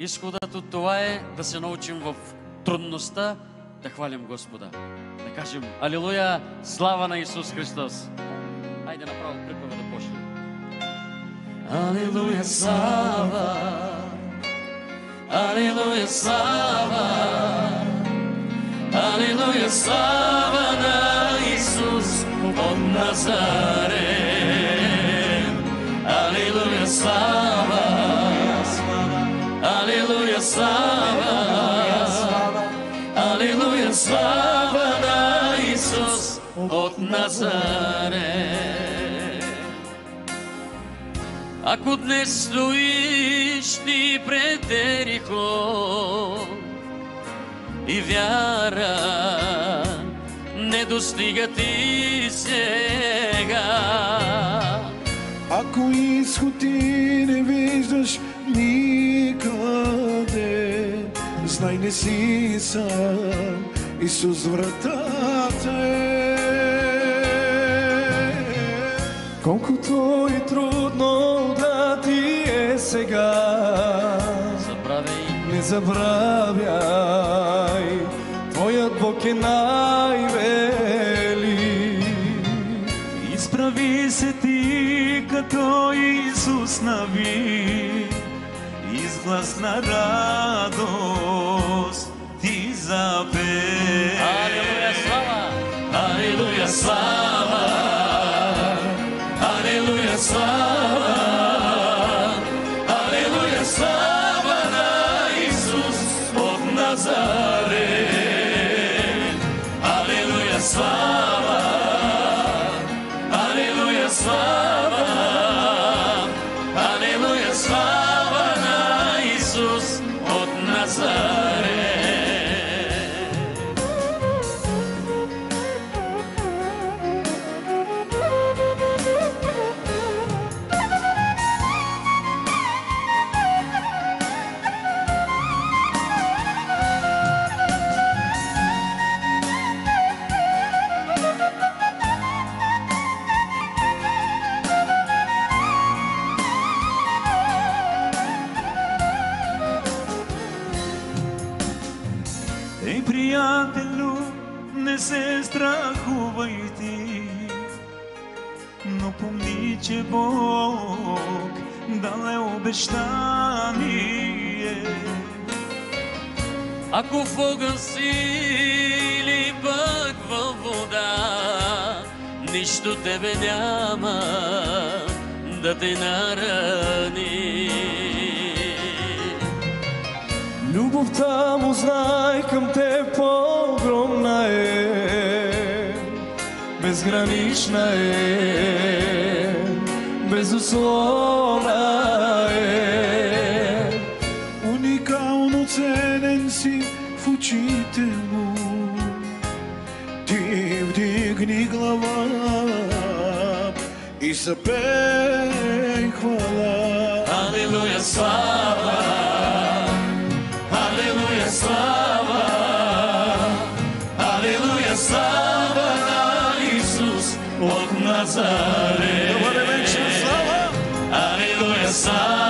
Изходът от това е да се научим в трудността да хвалим Господа. Да кажем Алилуя, слава на Исус Христос. Хайде направо припева да почнем. Алилуя, слава, Алилуя, слава, Алилуя, слава на Исус от Назарет. Алилуя, слава, Алилуя, слава, Алилуя, слава на Исус от Назарет. Ако днес стоиш ти пред Ерихон и вяра не достига ти сега, ако изход ти не виждаш никъде, знай не си сам, Исус вратата е. Колкото и трудно да ти е сега, не забравяй, твоят Бог е най-велик. Изправи се ти като Исус нави, из глас на радост ти запей. Алилуя, слава, Алилуя, слава, Алилуя, слава, Алилуя, слава на Исус от Назарет. Алилуя, слава, Алилуя, слава, Алилуя, слава на Исус от Назарет. Ей, приятелю, не се страхувай ти, но помни, че Бог дал е обещание. Ако в огън си или пък във вода, нищо тебе няма да те нарани. Любовта му, знай, към теб по-огромна е, безгранична е, безусловна е. Уникално ценен си в очите му, ти вдигни глава и съпей хвала. Алилуя, слава, Алилуя, слава, Алилуя, слава на Исус от Назарет. Алилуя, слава,